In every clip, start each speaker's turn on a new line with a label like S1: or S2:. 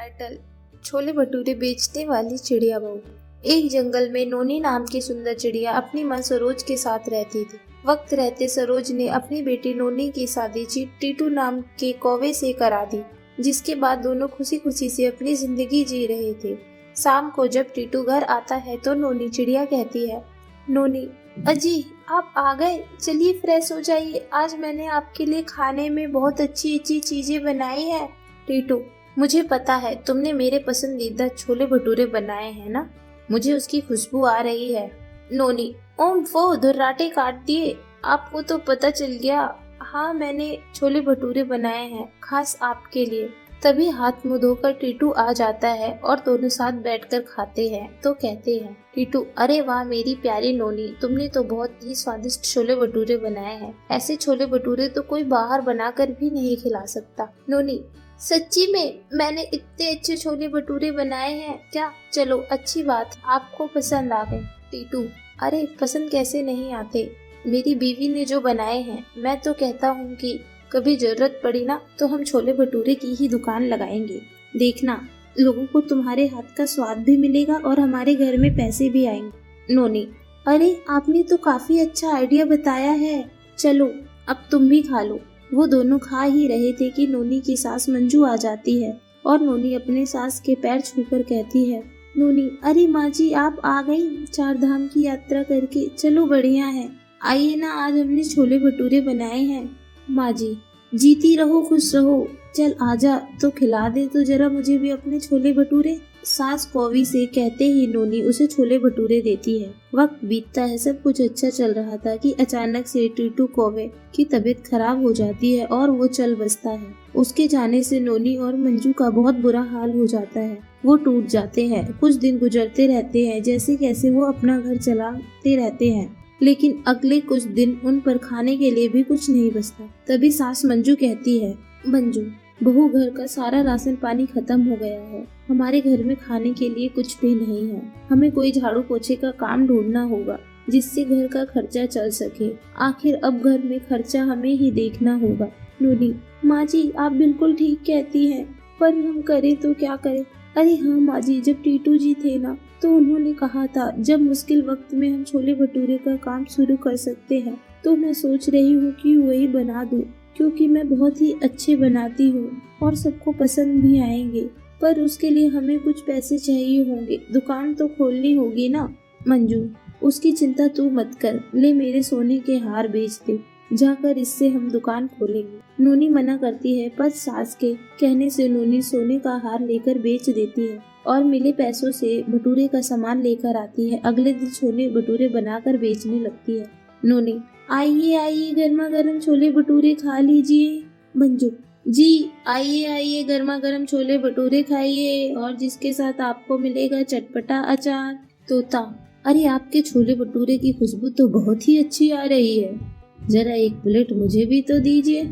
S1: Title: chole bhature बेचने वाली चिड़िया बहू। एक जंगल में नोनी नाम की सुंदर चिड़िया अपनी माँ सरोज के साथ रहती थी। वक्त रहते सरोज ने अपनी बेटी नोनी की शादी टीटू नाम के कौवे से करा दी, जिसके बाद दोनों खुशी खुशी से अपनी जिंदगी जी रहे थे। शाम को जब टीटू घर आता है तो नोनी चिड़िया कहती है, नोनी अजी आप आ गए, चलिए फ्रेश हो जाइए, आज मैंने आपके लिए खाने में बहुत अच्छी अच्छी चीजें बनाई हैं। टीटू, मुझे पता है तुमने मेरे पसंदीदा छोले भटूरे बनाए हैं ना, मुझे उसकी खुशबू आ रही है। नोनी, ओम वो धुर्राटे काट दिए, आपको तो पता चल गया। हाँ, मैंने छोले भटूरे बनाए हैं खास आपके लिए। तभी हाथ मुंह धोकर टीटू आ जाता है और दोनों साथ बैठकर खाते हैं तो कहते हैं, टीटू, अरे वाह मेरी प्यारी नोनी, तुमने तो बहुत ही स्वादिष्ट छोले भटूरे बनाए हैं। ऐसे छोले भटूरे तो कोई बाहर बनाकर भी नहीं खिला सकता। नोनी, सच्ची में मैंने इतने अच्छे छोले भटूरे बनाए हैं क्या? चलो अच्छी बात, आपको पसंद आ गए। टीटू, अरे पसंद कैसे नहीं आते, मेरी बीवी ने जो बनाए हैं। मैं तो कहता हूँ कि कभी जरूरत पड़ी ना तो हम छोले भटूरे की ही दुकान लगाएंगे। देखना, लोगों को तुम्हारे हाथ का स्वाद भी मिलेगा और हमारे घर में पैसे भी आएंगे। नोनी, अरे आपने तो काफी अच्छा आइडिया बताया है, चलो अब तुम भी खा लो। वो दोनों खा ही रहे थे कि नोनी की सास मंजू आ जाती है और नोनी अपने सास के पैर छूकर कहती है, नोनी, अरे माँ जी आप आ गई 4 धाम की यात्रा करके, चलो बढ़िया है, आइए ना, आज हमने छोले भटूरे बनाए हैं। माँ जी, जीती रहो खुश रहो, चल आजा तो खिला दे तो जरा मुझे भी अपने छोले भटूरे। सास कौवी से कहते ही नोनी उसे छोले भटूरे देती है। वक्त बीतता है, सब कुछ अच्छा चल रहा था कि अचानक से टीटू कौवे की तबीयत खराब हो जाती है और वो चल बसता है। उसके जाने से नोनी और मंजू का बहुत बुरा हाल हो जाता है, वो टूट जाते हैं। कुछ दिन गुजरते रहते हैं, जैसे कैसे वो अपना घर चलाते रहते हैं, लेकिन अगले कुछ दिन उन पर खाने के लिए भी कुछ नहीं बचता। तभी सास मंजू कहती है, मंजू बहू, घर का सारा राशन पानी खत्म हो गया है, हमारे घर में खाने के लिए कुछ भी नहीं है, हमें कोई झाड़ू पोछे का काम ढूंढना होगा जिससे घर का खर्चा चल सके। आखिर अब घर में खर्चा हमें ही देखना होगा। नोनी, माँ जी आप बिल्कुल ठीक कहती हैं, पर हम करें तो क्या करें? अरे हाँ माँ जी, जब टीटू जी थे ना तो उन्होंने कहा था जब मुश्किल वक्त में हम छोले भटूरे का काम शुरू कर सकते हैं, तो मैं सोच रही हूँ कि वही बना दूँ, क्योंकि मैं बहुत ही अच्छे बनाती हूँ और सबको पसंद भी आएंगे। पर उसके लिए हमें कुछ पैसे चाहिए होंगे, दुकान तो खोलनी होगी ना। मंजू, उसकी चिंता तू मत कर, ले मेरे सोने के हार बेच दे, जाकर इससे हम दुकान खोलेंगे। नोनी मना करती है, पर सास के कहने से नोनी सोने का हार लेकर बेच देती है और मिले पैसों से भटूरे का सामान लेकर आती है। अगले दिन छोले भटूरे बनाकर बेचने लगती है। नोनी, आइए आइए, गर्मा गर्म छोले भटूरे खा लीजिए। मंजू, जी आइए आइए, गर्मा गर्म छोले भटूरे खाइए और जिसके साथ आपको मिलेगा चटपटा अचार। तोता, अरे आपके छोले भटूरे की खुशबू तो बहुत ही अच्छी आ रही है, जरा एक प्लेट मुझे भी तो दीजिए।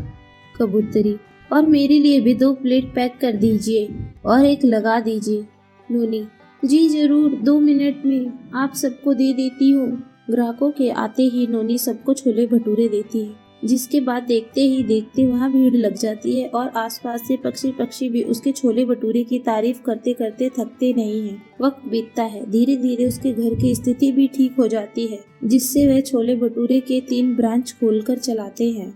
S1: कबूतरी, और मेरे लिए भी 2 प्लेट पैक कर दीजिए और एक लगा दीजिए। नोनी, जी जरूर, 2 मिनट में आप सबको दे देती हूँ। ग्राहकों के आते ही नोनी सबको छोले भटूरे देती है, जिसके बाद देखते ही देखते वहाँ भीड़ लग जाती है और आसपास से पक्षी भी उसके छोले भटूरे की तारीफ करते करते थकते नहीं हैं। वक्त बीतता है, धीरे धीरे उसके घर की स्थिति भी ठीक हो जाती है, जिससे वह छोले भटूरे के 3 ब्रांच खोलकर चलाते हैं।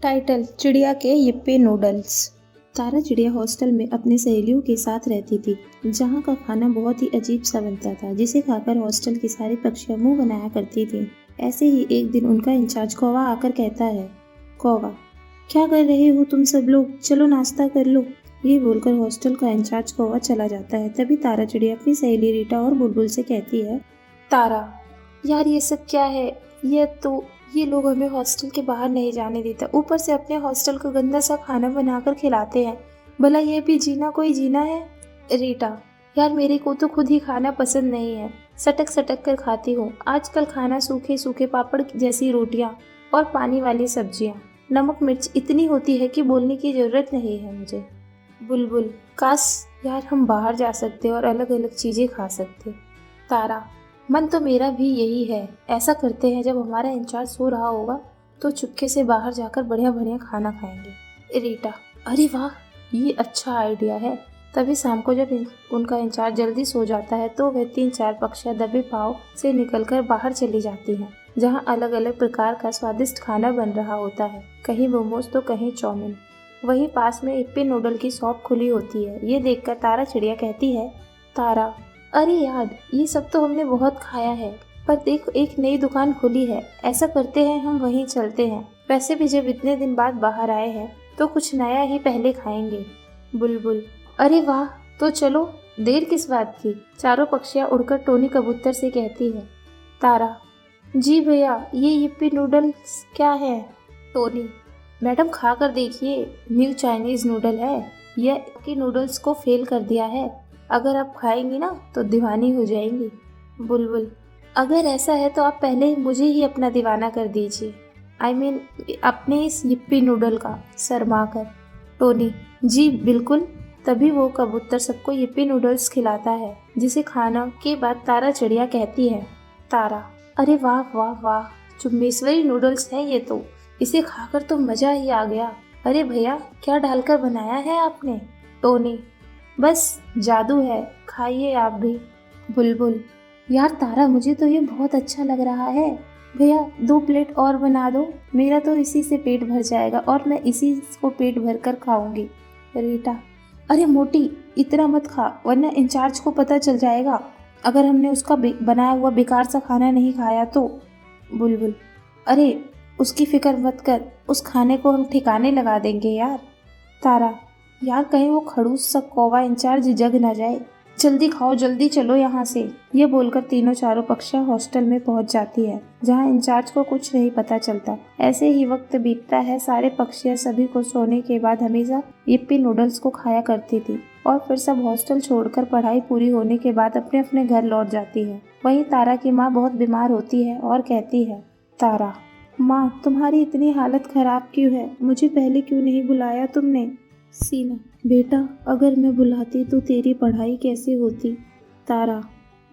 S1: टाइटल: चिड़िया के यिप्पी नूडल्स। तारा चिड़िया हॉस्टल में अपनी सहेलियों के साथ रहती थी, जहाँ का खाना बहुत ही अजीब सा बनता था, जिसे खाकर हॉस्टल की सारी पक्षियाँ मुंह बनाया करती थी। ऐसे ही एक दिन उनका इंचार्ज कौवा आकर कहता है, कौवा, क्या कर रहे हो तुम सब लोग, चलो नाश्ता कर लो। ये बोलकर हॉस्टल का इंचार्ज कौवा चला जाता है। तभी तारा चिड़िया अपनी सहेली रीटा और बुलबुल से कहती है, तारा, यार ये सब क्या है, ये लोग हमें हॉस्टल के बाहर नहीं जाने देता, ऊपर से अपने हॉस्टल का गंदा सा खाना बनाकर खिलाते हैं, भला ये भी जीना कोई जीना है? रीटा, यार मेरे को तो खुद ही खाना पसंद नहीं है, सटक सटक कर खाती हूँ। आजकल खाना सूखे सूखे पापड़ जैसी रोटियाँ और पानी वाली सब्जियाँ, नमक मिर्च इतनी होती है कि बोलने की जरूरत नहीं है मुझे। बुलबुल, काश यार हम बाहर जा सकते और अलग अलग चीज़ें खा सकते। तारा, मन तो मेरा भी यही है, ऐसा करते हैं जब हमारा इंचार्ज सो रहा होगा तो चुपके से बाहर जाकर बढ़िया बढ़िया खाना खाएंगे। रीटा, अरे वाह ये अच्छा आइडिया है, तभी शाम को जब उनका इंचार्ज जल्दी सो जाता है तो वह 3-4 पक्षियाँ दबे पाँव से निकलकर बाहर चली जाती हैं, जहाँ अलग अलग प्रकार का स्वादिष्ट खाना बन रहा होता है, कहीं मोमोज तो कहीं चाउमीन। वहीं पास में यिप्पी नूडल की शॉप खुली होती है। ये देखकर तारा चिड़िया कहती है, तारा, अरे यार, ये सब तो हमने बहुत खाया है, पर देखो एक नई दुकान खुली है, ऐसा करते हैं हम वहीं चलते हैं। वैसे भी जब इतने दिन बाद बाहर आए हैं तो कुछ नया ही पहले खाएंगे। बुलबुल, अरे वाह, तो चलो, देर किस बात की। चारों पक्षियाँ उड़कर टोनी कबूतर से कहती है। तारा, जी भैया, ये यिप्पी नूडल्स क्या है? टोनी, मैडम खा कर देखिए, न्यू चाइनीज नूडल है, यह कि नूडल्स को फेल कर दिया है। अगर आप खाएंगी ना तो दीवानी हो जाएंगी। बुलबुल, अगर ऐसा है तो आप पहले मुझे ही अपना दीवाना कर दीजिए, I mean, अपने इस यिप्पी नूडल का, शर्मा कर। टोनी, जी बिल्कुल। तभी वो कबूतर सबको यिप्पी नूडल्स खिलाता है, जिसे खाना के बाद तारा चिड़िया कहती है। तारा, अरे वाह वाह वाह, चुम्बेश्वरी नूडल्स है ये तो, इसे खाकर तो मजा ही आ गया। अरे भैया, क्या डालकर बनाया है आपने? टोनी, बस जादू है, खाइए आप भी। बुलबुल, यार तारा, मुझे तो ये बहुत अच्छा लग रहा है। भैया 2 प्लेट और बना दो, मेरा तो इसी से पेट भर जाएगा और मैं इसी को पेट भर कर खाऊंगी। रीटा, अरे मोटी, इतना मत खा, वरना इंचार्ज को पता चल जाएगा अगर हमने उसका बनाया हुआ बेकार सा खाना नहीं खाया तो। बुलबुल, अरे उसकी फिक्र मत कर, उस खाने को हम ठिकाने लगा देंगे यार। तारा, यार कहीं वो खड़ूस सा कौवा इंचार्ज जग ना जाए, जल्दी खाओ, जल्दी चलो यहाँ से। ये बोलकर तीनों चारों पक्षियाँ हॉस्टल में पहुँच जाती है, जहाँ इंचार्ज को कुछ नहीं पता चलता। ऐसे ही वक्त बीतता है। सारे पक्षियाँ सभी को सोने के बाद हमेशा यिप्पी नूडल्स को खाया करती थी और फिर सब हॉस्टल छोड़कर पढ़ाई पूरी होने के बाद अपने अपने घर लौट जाती है। वहीं तारा की माँ बहुत बीमार होती है और कहती है। तारा, माँ, तुम्हारी इतनी हालत खराब क्यों है? मुझे पहले क्यों नहीं बुलाया तुमने? सीना, बेटा, अगर मैं बुलाती तो तेरी पढ़ाई कैसे होती? तारा,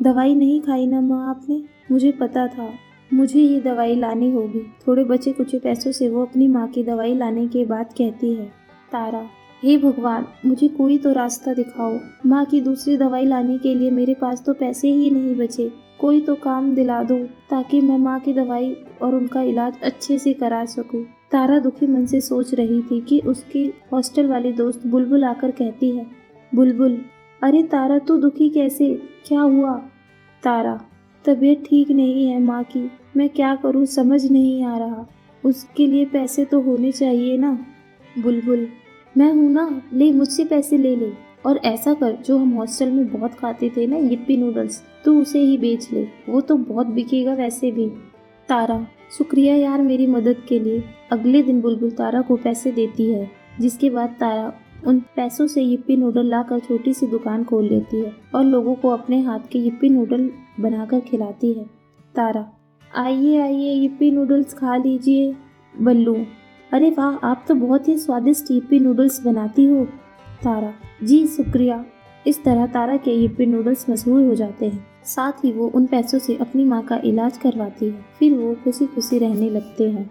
S1: दवाई नहीं खाई ना माँ आपने? मुझे पता था मुझे ये दवाई लानी होगी। थोड़े बचे कुछ पैसों से वो अपनी माँ की दवाई लाने के बाद कहती है। तारा, हे भगवान, मुझे कोई तो रास्ता दिखाओ। माँ की दूसरी दवाई लाने के लिए मेरे पास तो पैसे ही नहीं बचे। कोई तो काम दिला दो ताकि मैं माँ की दवाई और उनका इलाज अच्छे से करा सकूं। तारा दुखी मन से सोच रही थी कि उसकी हॉस्टल वाली दोस्त बुलबुल आकर कहती है। बुलबुल, अरे तारा, तू दुखी कैसे? क्या हुआ? तारा, तबीयत ठीक नहीं है माँ की, मैं क्या करूँ समझ नहीं आ रहा। उसके लिए पैसे तो होने चाहिए ना। बुलबुल, मैं हूँ ना, ले, मुझसे पैसे ले ले। और ऐसा कर, जो हम हॉस्टल में बहुत खाते थे ना यिप्पी नूडल्स, तू उसे ही बेच ले, वो तो बहुत बिकेगा वैसे भी। तारा, शुक्रिया यार मेरी मदद के लिए। अगले दिन बुलबुल तारा को पैसे देती है, जिसके बाद तारा उन पैसों से यिप्पी नूडल लाकर छोटी सी दुकान खोल लेती है और लोगों को अपने हाथ के यिप्पी नूडल बनाकर खिलाती है। तारा, आइए आइए, यिप्पी नूडल्स खा लीजिए। बल्लू, अरे वाह, आप तो बहुत ही स्वादिष्ट यिप्पी नूडल्स बनाती हो। तारा, जी शुक्रिया। इस तरह तारा के यिप्पी नूडल्स मशहूर हो जाते हैं। साथ ही वो उन पैसों से अपनी माँ का इलाज करवाती है। फिर वो खुशी खुशी रहने लगते हैं।